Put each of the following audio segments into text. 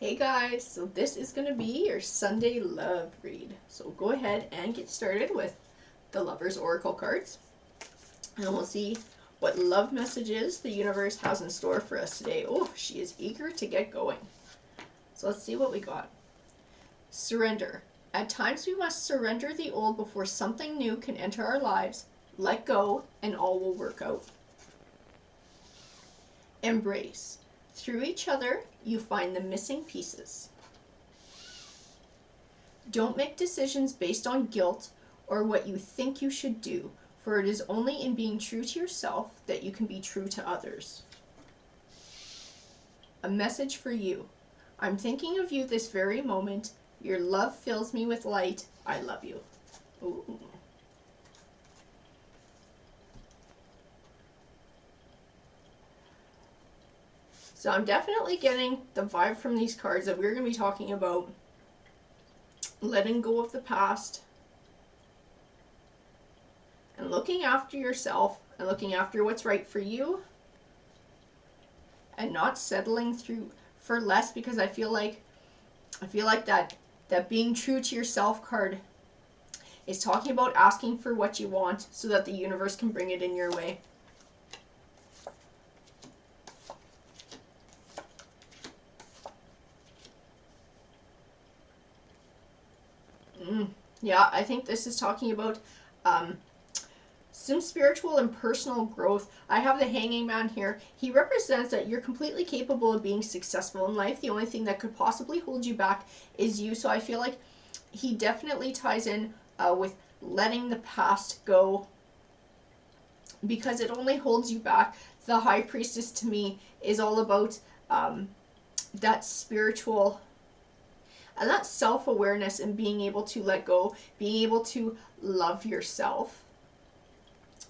Hey guys, so this is going to be your Sunday love read. So go ahead and get started with the Lover's Oracle cards. And we'll see what love messages the universe has in store for us today. Oh, she is eager to get going. So let's see what we got. Surrender. At times we must surrender the old before something new can enter our lives. Let go and all will work out. Embrace. Through each other, you find the missing pieces. Don't make decisions based on guilt or what you think you should do, for it is only in being true to yourself that you can be true to others. A message for you. I'm thinking of you this very moment. Your love fills me with light. I love you. Ooh. So I'm definitely getting the vibe from these cards that we're going to be talking about letting go of the past and looking after yourself and looking after what's right for you and not settling for less, because I feel like that being true to yourself card is talking about asking for what you want so that the universe can bring it in your way. Yeah, I think this is talking about some spiritual and personal growth. I have the Hanging Man here. He represents that you're completely capable of being successful in life. The only thing that could possibly hold you back is you. So I feel like he definitely ties in with letting the past go, because it only holds you back. The High Priestess to me is all about that spiritual and that self-awareness and being able to let go, being able to love yourself,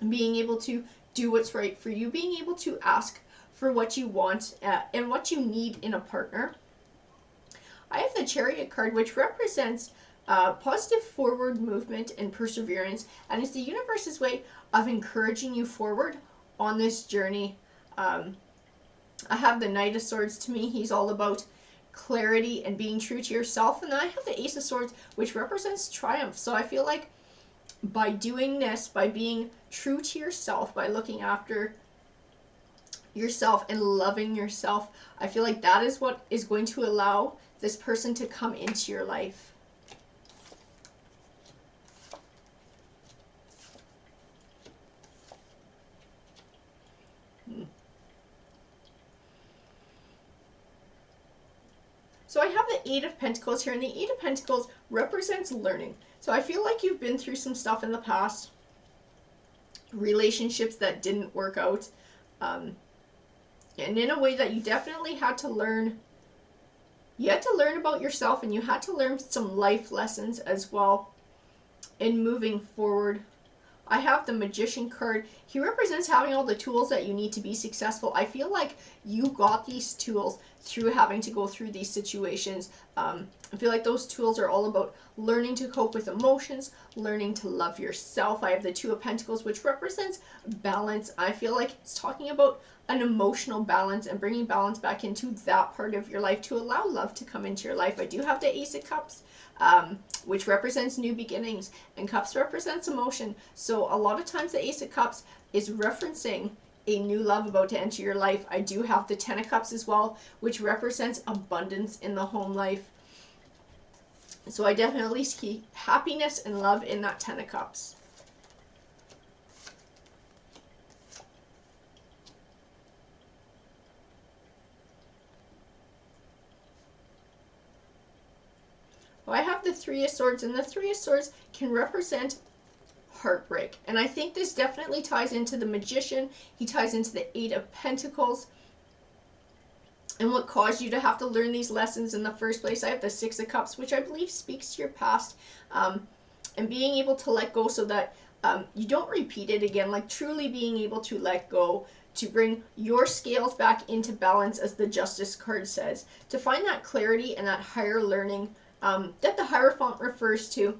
being able to do what's right for you, being able to ask for what you want and what you need in a partner. I have the Chariot card, which represents positive forward movement and perseverance, and it's the universe's way of encouraging you forward on this journey. I have the Knight of Swords. To me, he's all about clarity and being true to yourself. And then I have the Ace of Swords, which represents triumph. So I feel like by doing this, by being true to yourself, by looking after yourself and loving yourself, I feel like that is what is going to allow this person to come into your life. So I have the Eight of Pentacles here, and the Eight of Pentacles represents learning. So I feel like you've been through some stuff in the past, relationships that didn't work out, and in a way that you definitely had to learn. You had to learn about yourself, and you had to learn some life lessons as well in moving forward. I have the Magician card. He represents having all the tools that you need to be successful. I feel like you got these tools through having to go through these situations. I feel like those tools are all about learning to cope with emotions, learning to love yourself. I have the Two of Pentacles, which represents balance. I feel like it's talking about an emotional balance and bringing balance back into that part of your life to allow love to come into your life. I do have the Ace of Cups, which represents new beginnings, and Cups represents emotion. So a lot of times the Ace of Cups is referencing a new love about to enter your life. I do have the Ten of Cups as well, which represents abundance in the home life. So I definitely see happiness and love in that Ten of Cups. I have the Three of Swords, and the Three of Swords can represent heartbreak. And I think this definitely ties into the Magician. He ties into the Eight of Pentacles and what caused you to have to learn these lessons in the first place. I have the Six of Cups, which I believe speaks to your past, and being able to let go so that you don't repeat it again, like truly being able to let go, to bring your scales back into balance, as the Justice card says, to find that clarity and that higher learning that the Hierophant refers to.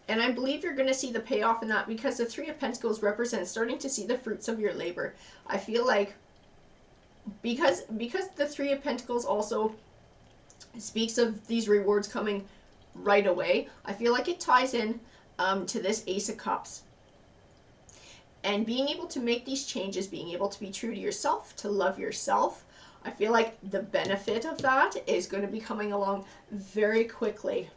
And I believe you're going to see the payoff in that, because the Three of Pentacles represents starting to see the fruits of your labor. I feel like because the Three of Pentacles also It speaks of these rewards coming right away. I feel like it ties in to this Ace of Cups. And being able to make these changes, being able to be true to yourself, to love yourself, I feel like the benefit of that is going to be coming along very quickly.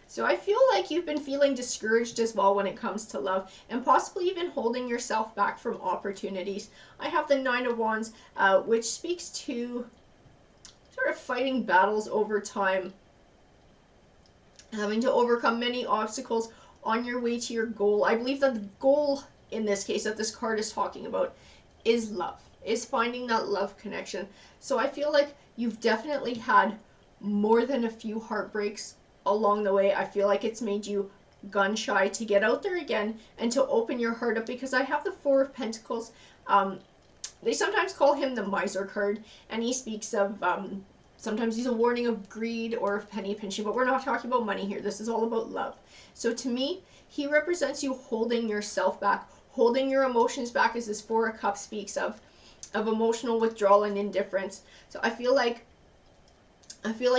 So I feel like you've been feeling discouraged as well when it comes to love, and possibly even holding yourself back from opportunities. I have the Nine of Wands, which speaks to sort of fighting battles over time, having to overcome many obstacles on your way to your goal. I believe that the goal in this case that this card is talking about is love, is finding that love connection. So I feel like you've definitely had more than a few heartbreaks along the way. I feel like it's made you gun shy to get out there again and to open your heart up, because I have the Four of Pentacles. They sometimes call him the miser card, and he speaks of sometimes he's a warning of greed or of penny pinching, but we're not talking about money here. This is all about love. So to me, he represents you holding yourself back, holding your emotions back, as this Four of Cups speaks of emotional withdrawal and indifference. So I feel like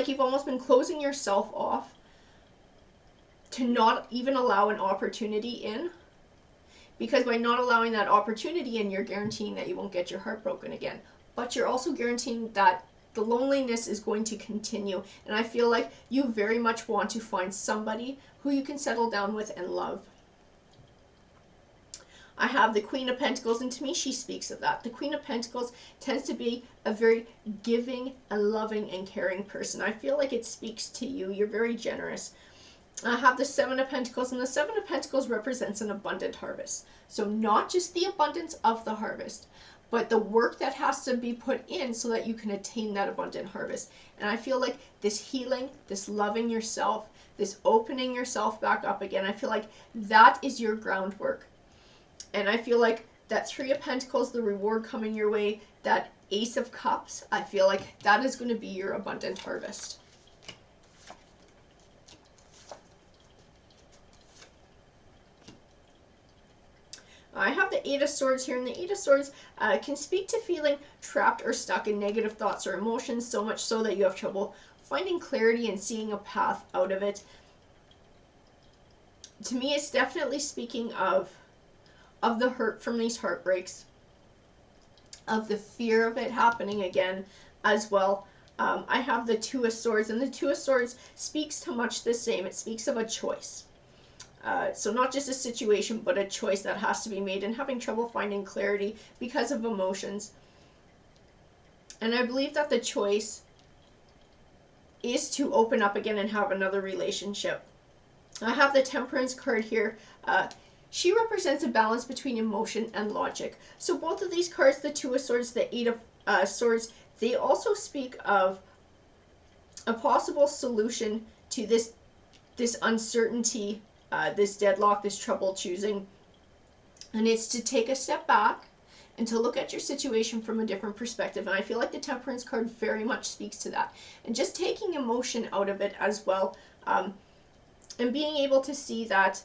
you've almost been closing yourself off to not even allow an opportunity in, because by not allowing that opportunity in, you're guaranteeing that you won't get your heart broken again, but you're also guaranteeing that the loneliness is going to continue. And I feel like you very much want to find somebody who you can settle down with and love. I have the Queen of Pentacles, and to me she speaks of that. The Queen of Pentacles tends to be a very giving and loving and caring person. I feel like it speaks to you. You're very generous. I have the Seven of Pentacles, and the Seven of Pentacles represents an abundant harvest. So not just the abundance of the harvest, but the work that has to be put in so that you can attain that abundant harvest. And I feel like this healing, this loving yourself, this opening yourself back up again, I feel like that is your groundwork. And I feel like that Three of Pentacles, the reward coming your way, that Ace of Cups, I feel like that is going to be your abundant harvest. I have the Eight of Swords here, and the Eight of Swords can speak to feeling trapped or stuck in negative thoughts or emotions, so much so that you have trouble finding clarity and seeing a path out of it. To me, it's definitely speaking of the hurt from these heartbreaks, of the fear of it happening again as well. I have the Two of Swords, and the Two of Swords speaks to much the same. It speaks of a choice. So not just a situation, but a choice that has to be made, and having trouble finding clarity because of emotions. And I believe that the choice is to open up again and have another relationship. I have the Temperance card here. She represents a balance between emotion and logic. So both of these cards, the Two of Swords, the Eight of Swords, they also speak of a possible solution to this uncertainty, this deadlock, this trouble choosing. And it's to take a step back and to look at your situation from a different perspective. And I feel like the Temperance card very much speaks to that. And just taking emotion out of it as well. And being able to see that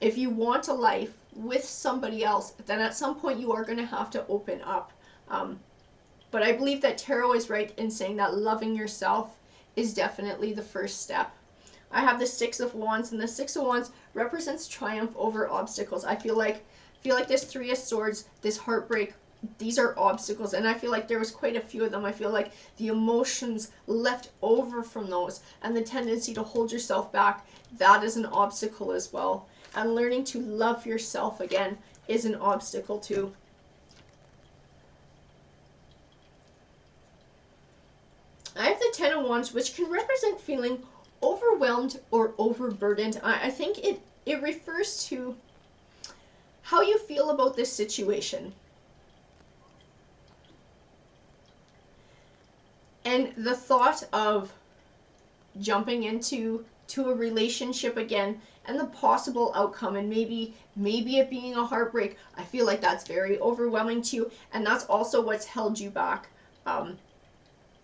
if you want a life with somebody else, then at some point you are going to have to open up. But I believe that Tarot is right in saying that loving yourself is definitely the first step. I have the Six of Wands, and the Six of Wands represents triumph over obstacles. I feel like this Three of Swords, this heartbreak, these are obstacles, and I feel like there was quite a few of them. I feel like the emotions left over from those and the tendency to hold yourself back, that is an obstacle as well. And learning to love yourself again is an obstacle too. I have the Ten of Wands, which can represent feeling overwhelmed or overburdened. I think it refers to how you feel about this situation. And the thought of jumping into a relationship again and the possible outcome, and maybe it being a heartbreak, I feel like that's very overwhelming to you, and that's also what's held you back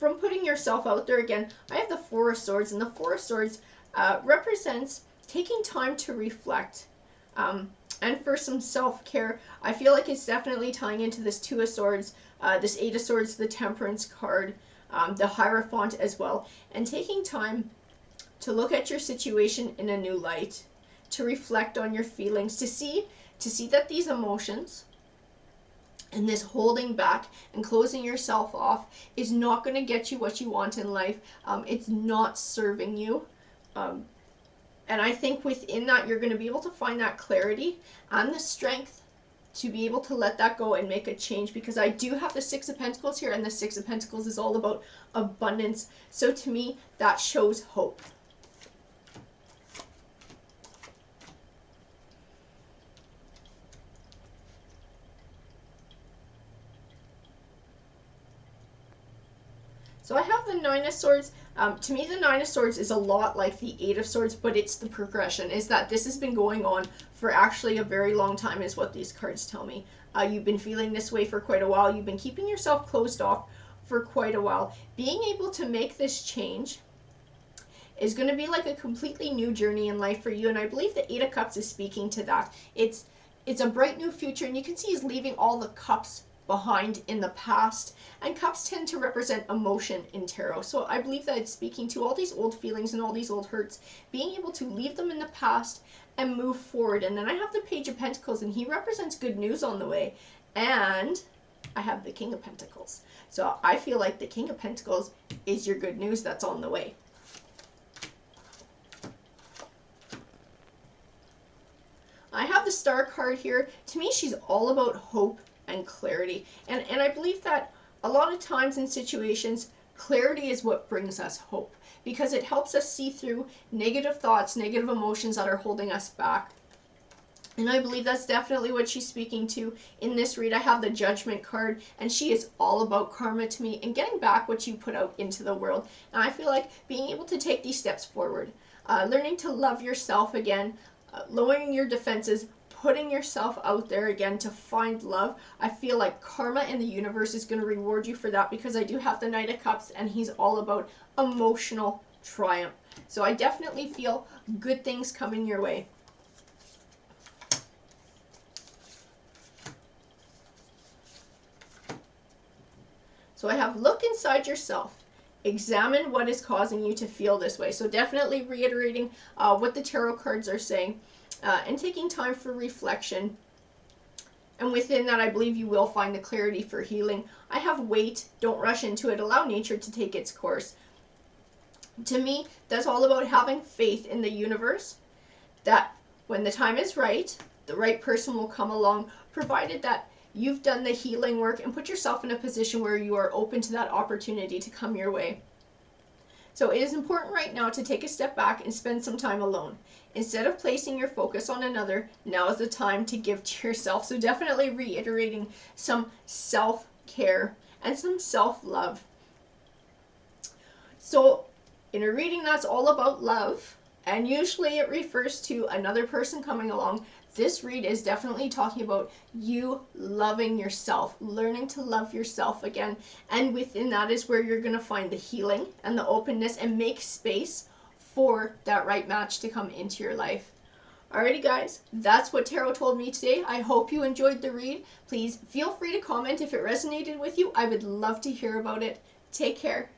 from putting yourself out there again, I have the Four of Swords, and the Four of Swords represents taking time to reflect. And for some self-care, I feel like it's definitely tying into this Two of Swords, this Eight of Swords, the Temperance card, the Hierophant as well, and taking time to look at your situation in a new light, to reflect on your feelings, to see that these emotions and this holding back and closing yourself off is not going to get you what you want in life. It's not serving you. And I think within that, you're going to be able to find that clarity and the strength to be able to let that go and make a change, because I do have the Six of Pentacles here, and the Six of Pentacles is all about abundance. So to me, that shows hope. So I have the Nine of Swords. To me, the Nine of Swords is a lot like the Eight of Swords, but it's the progression, is that this has been going on for actually a very long time, is what these cards tell me. You've been feeling this way for quite a while. You've been keeping yourself closed off for quite a while. Being able to make this change is going to be like a completely new journey in life for you, and I believe the Eight of Cups is speaking to that. It's a bright new future, and you can see he's leaving all the cups behind in the past, and cups tend to represent emotion in tarot. So I believe that it's speaking to all these old feelings and all these old hurts, being able to leave them in the past and move forward. And then I have the Page of Pentacles, and he represents good news on the way, and I have the King of Pentacles. So I feel like the King of Pentacles is your good news that's on the way. I have the Star card here. To me, she's all about hope and clarity, and I believe that a lot of times in situations, clarity is what brings us hope, because it helps us see through negative thoughts, negative emotions that are holding us back. And I believe that's definitely what she's speaking to in this read. I have the Judgment card, and she is all about karma to me and getting back what you put out into the world. And I feel like being able to take these steps forward, learning to love yourself again, lowering your defenses, putting yourself out there again to find love. I feel like karma in the universe is going to reward you for that, because I do have the Knight of Cups, and he's all about emotional triumph. So I definitely feel good things coming your way. So I have look inside yourself. Examine what is causing you to feel this way. So definitely reiterating what the tarot cards are saying. And taking time for reflection. And within that, I believe you will find the clarity for healing. I have wait, don't rush into it, allow nature to take its course. To me, that's all about having faith in the universe, that when the time is right, the right person will come along, provided that you've done the healing work and put yourself in a position where you are open to that opportunity to come your way. So it is important right now to take a step back and spend some time alone. Instead of placing your focus on another, now is the time to give to yourself. So definitely reiterating some self-care and some self-love. So in a reading that's all about love, and usually it refers to another person coming along, this read is definitely talking about you loving yourself, learning to love yourself again. And within that is where you're going to find the healing and the openness and make space for that right match to come into your life. Alrighty guys, that's what tarot told me today. I hope you enjoyed the read. Please feel free to comment if it resonated with you. I would love to hear about it. Take care.